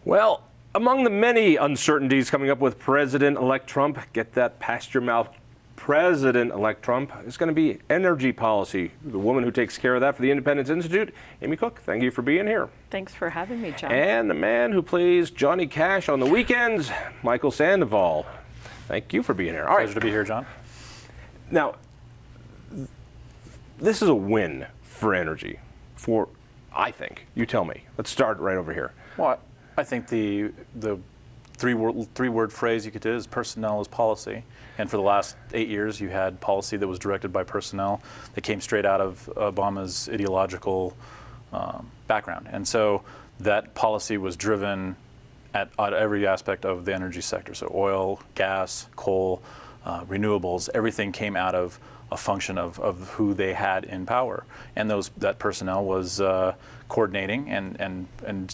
Well, among the many uncertainties coming up with President-elect Trump, get that past your mouth, President-elect Trump, is going to be energy policy. The woman who takes care of that for the Independence Institute, Amy Cooke, thank you for being here. Thanks for having me, John. And the man who plays Johnny Cash on the weekends, Michael Sandoval. Thank you for being here. All right. Pleasure to be here, John. Now, this is a win for energy, I think. You tell me. Let's start right over here. Well, I think the three-word phrase you could do is personnel is policy. And for the last 8 years, you had policy that was directed by personnel that came straight out of Obama's ideological background. And so that policy was driven at every aspect of the energy sector. So oil, gas, coal, renewables, everything came out of a function of who they had in power. And that personnel was coordinating, and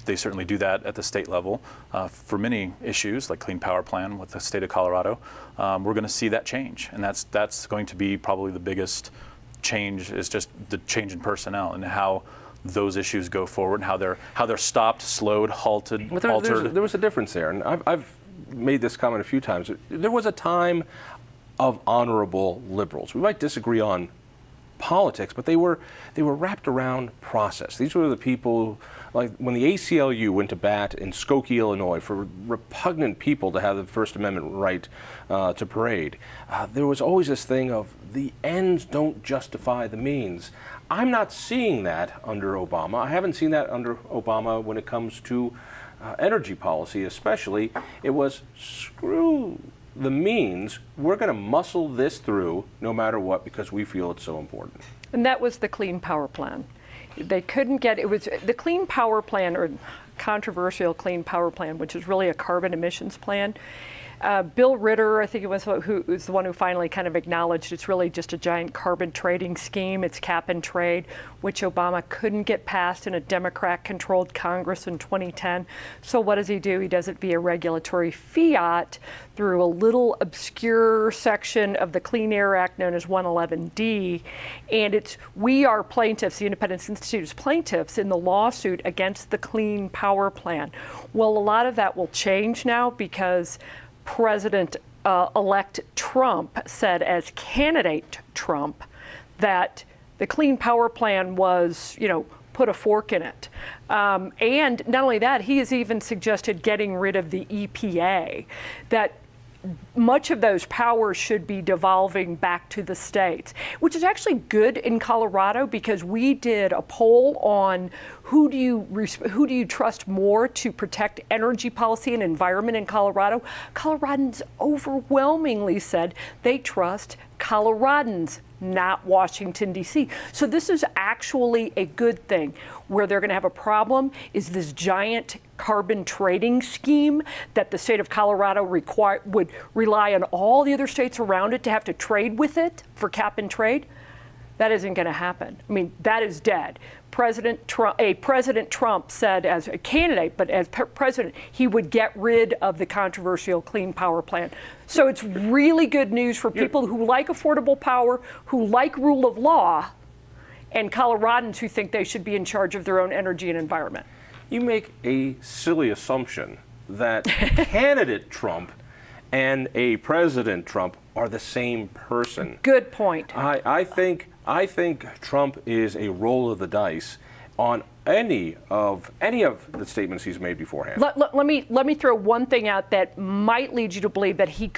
they certainly do that at the state level for many issues, like Clean Power Plan with the state of Colorado. We're going to see that change, and that's going to be probably the biggest change, is just the change in personnel and how those issues go forward, and how they're stopped, slowed, halted, altered. There was a difference there, and I've made this comment a few times. There was a time of honorable liberals. We might disagree on politics, but they were wrapped around process. These were the people, like when the ACLU went to bat in Skokie, Illinois, for repugnant people to have the First Amendment right to parade. There was always this thing of the ends don't justify the means. I'm not seeing that under Obama. I haven't seen that under Obama when it comes to energy policy, especially. It was screw the means, we're going to muscle this through no matter what because we feel it's so important. And that was the Clean Power Plan. They couldn't get, it was the Clean Power Plan, or controversial Clean Power Plan, which is really a carbon emissions plan. Bill Ritter, I think it was, who was the one who finally kind of acknowledged it's really just a giant carbon trading scheme. It's cap and trade, which Obama couldn't get passed in a Democrat-controlled Congress in 2010. So what does he do? He does it via regulatory fiat through a little obscure section of the Clean Air Act known as 111D. And we are plaintiffs, the Independence Institute is plaintiffs in the lawsuit against the Clean Power Plan. Well, a lot of that will change now because President-elect Trump said, as candidate Trump, that the Clean Power Plan was, put a fork in it. And not only that, he has even suggested getting rid of the EPA, that much of those powers should be devolving back to the states, which is actually good in Colorado because we did a poll on who do you trust more to protect energy policy and environment in Colorado. Coloradans overwhelmingly said they trust Coloradans, not Washington, D.C. So this is actually a good thing. Where they're going to have a problem is this giant carbon trading scheme that the state of Colorado would rely on all the other states around it to have to trade with it for cap and trade. That isn't going to happen. I mean, that is dead. President Trump said as a candidate, but as president, he would get rid of the controversial Clean Power Plan. So it's really good news for people who like affordable power, who like rule of law, and Coloradans who think they should be in charge of their own energy and environment. You make a silly assumption that candidate Trump and a President Trump are the same person. Good point. I think Trump is a roll of the dice on any of the statements he's made beforehand. Let me throw one thing out that might lead you to believe that he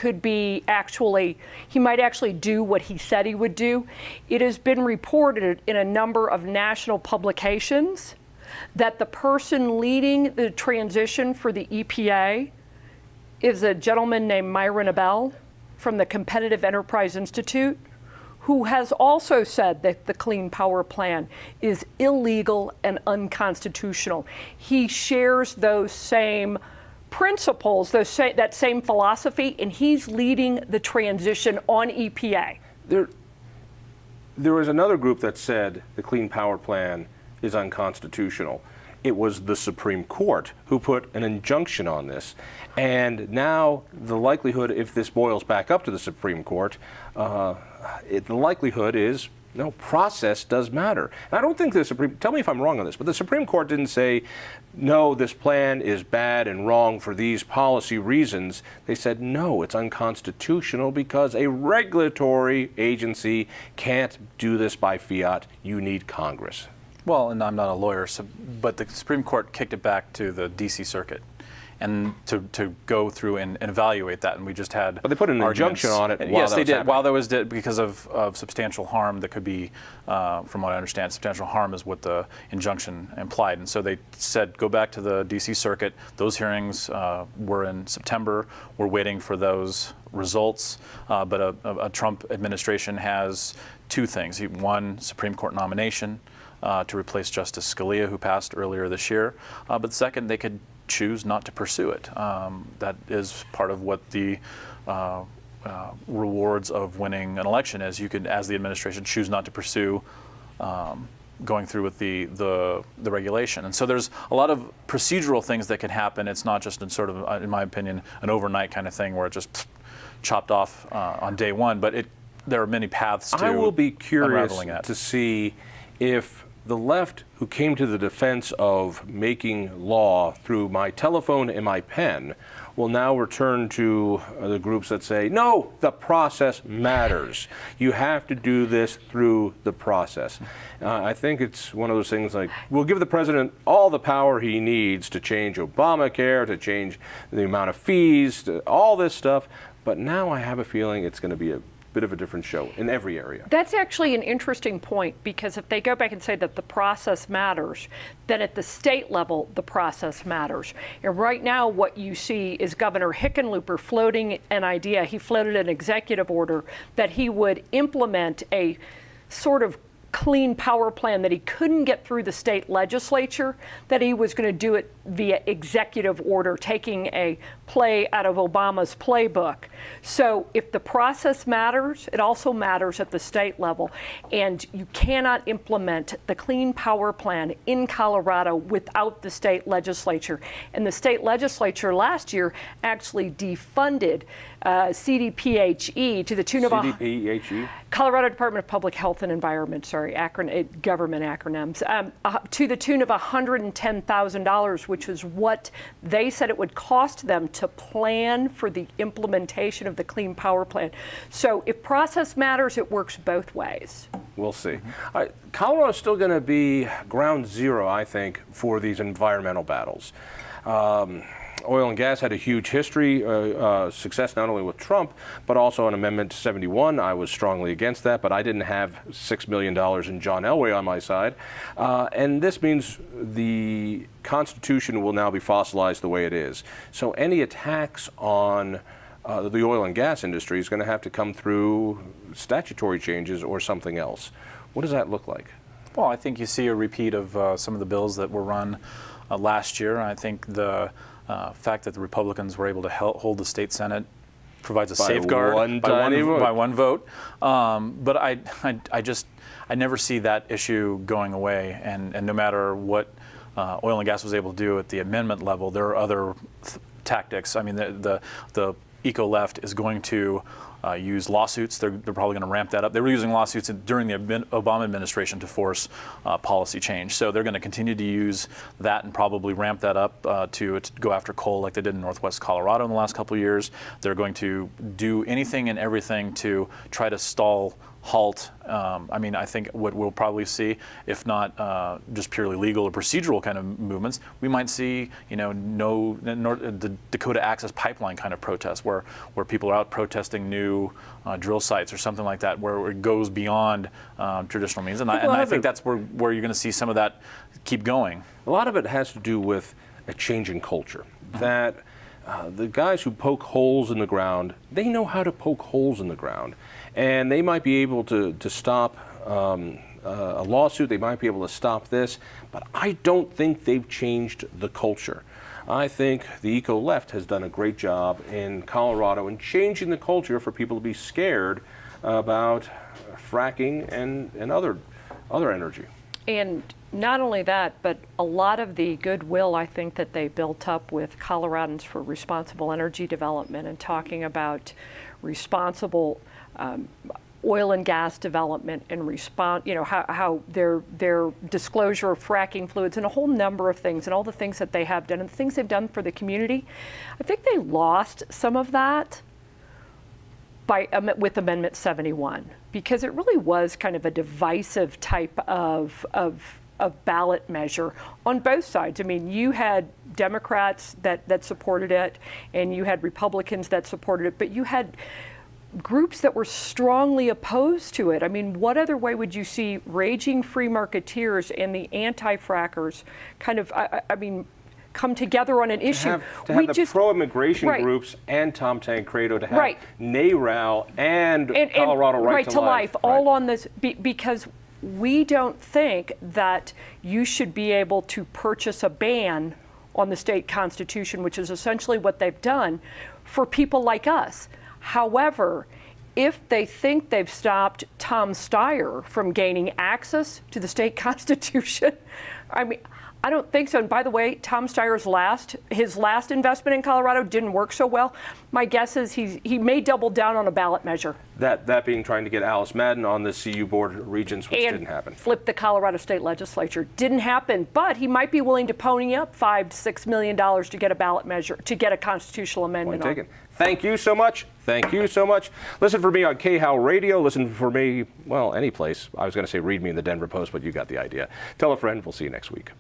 might actually do what he said he would do. It has been reported in a number of national publications that the person leading the transition for the EPA is a gentleman named Myron Abell from the Competitive Enterprise Institute, who has also said that the Clean Power Plan is illegal and unconstitutional. He shares those same principles, that same philosophy, and he's leading the transition on EPA. There was another group that said the Clean Power Plan is unconstitutional. It was the Supreme Court who put an injunction on this. And now the likelihood, if this boils back up to the Supreme Court, the likelihood is No, process does matter. And I don't think the Supreme, tell me if I'm wrong on this, but the Supreme Court didn't say, no, this plan is bad and wrong for these policy reasons. They said, no, it's unconstitutional because a regulatory agency can't do this by fiat. You need Congress. Well, and I'm not a lawyer, but the Supreme Court kicked it back to the D.C. Circuit, and to go through and evaluate that, and we just had. But they put an injunction on it. Yes, they did. While there was because of substantial harm that could be, from what I understand, substantial harm is what the injunction implied, and so they said go back to the D.C. Circuit. Those hearings were in September. We're waiting for those results, but a Trump administration has two things: one, Supreme Court nomination to replace Justice Scalia, who passed earlier this year, but second, they could choose not to pursue it. That is part of what the rewards of winning an election is. You could, as the administration, choose not to pursue going through with the regulation. And so there's a lot of procedural things that can happen. It's not just in sort of, in my opinion, an overnight kind of thing where it just chopped off on day one, but there are many paths to I will be curious unraveling that. to see if the left, who came to the defense of making law through my telephone and my pen, will now return to the groups that say, no, the process matters. You have to do this through the process. I think it's one of those things like, we'll give the president all the power he needs to change Obamacare, to change the amount of fees, to all this stuff, but now I have a feeling it's going to be a bit of a different show in every area. That's actually an interesting point, because if they go back and say that the process matters, then at the state level, the process matters. And right now, what you see is Governor Hickenlooper floating an idea. He floated an executive order that he would implement a sort of clean power plan that he couldn't get through the state legislature, that he was going to do it via executive order, taking a play out of Obama's playbook. So if the process matters, it also matters at the state level. And you cannot implement the Clean Power Plan in Colorado without the state legislature. And the state legislature last year actually defunded CDPHE to the tune of CDPHE? Colorado Department of Public Health and Environment, sorry, government acronyms, to the tune of $110,000, which is what they said it would cost them to plan for the implementation of the Clean Power Plan. So if process matters, it works both ways. We'll see. Colorado's still going to be ground zero, I think, for these environmental battles. Oil and gas had a huge history, success not only with Trump, but also on Amendment 71. I was strongly against that, but I didn't have $6 million in John Elway on my side. And this means the Constitution will now be fossilized the way it is. So any attacks on the oil and gas industry is going to have to come through statutory changes or something else. What does that look like? Well, I think you see a repeat of some of the bills that were run last year. I think the fact that the Republicans were able to hold the state Senate provides a safeguard by one vote. But I never see that issue going away. And no matter what oil and gas was able to do at the amendment level, there are other tactics. I mean, the eco-left is going to use lawsuits. They're probably going to ramp that up. They were using lawsuits during the Obama administration to force policy change. So they're going to continue to use that and probably ramp that up to go after coal like they did in Northwest Colorado in the last couple of years. They're going to do anything and everything to try to halt. I mean, I think what we'll probably see, if not just purely legal or procedural kind of movements, we might see, the Dakota Access Pipeline kind of protests, where people are out protesting new drill sites or something like that, where it goes beyond traditional means. And I think that's where you're going to see some of that keep going. A lot of it has to do with a change in culture. That the guys who poke holes in the ground, they know how to poke holes in the ground. And they might be able to stop a lawsuit, they might be able to stop this, but I don't think they've changed the culture. I think the eco-left has done a great job in Colorado in changing the culture for people to be scared about fracking and other energy. And not only that, but a lot of the goodwill, I think, that they built up with Coloradans for responsible energy development and talking about responsible oil and gas development and response, how their disclosure of fracking fluids and a whole number of things and all the things that they have done and the things they've done for the community. I think they lost some of that with Amendment 71, because it really was kind of a divisive type of ballot measure on both sides. I mean, you had Democrats that supported it, and you had Republicans that supported it, but you had groups that were strongly opposed to it. I mean, what other way would you see raging free marketeers and the anti-frackers kind of, come together on an issue? To have the pro-immigration groups and Tom Tancredo, to have NARAL and Colorado Right to Life. All on this, because we don't think that you should be able to purchase a ban on the state constitution, which is essentially what they've done for people like us. However, if they think they've stopped Tom Steyer from gaining access to the state constitution, I don't think so. And by the way, Tom Steyer's his last investment in Colorado didn't work so well. My guess is he may double down on a ballot measure. That being trying to get Alice Madden on the CU Board of Regents, which didn't happen. Flip the Colorado State Legislature. Didn't happen, but he might be willing to pony up $5 to $6 million to get a ballot measure, to get a constitutional amendment on. Taken. Thank you so much. Thank you so much. Listen for me on KHOW Radio. Listen for me, well, any place. I was going to say read me in the Denver Post, but you got the idea. Tell a friend. We'll see you next week.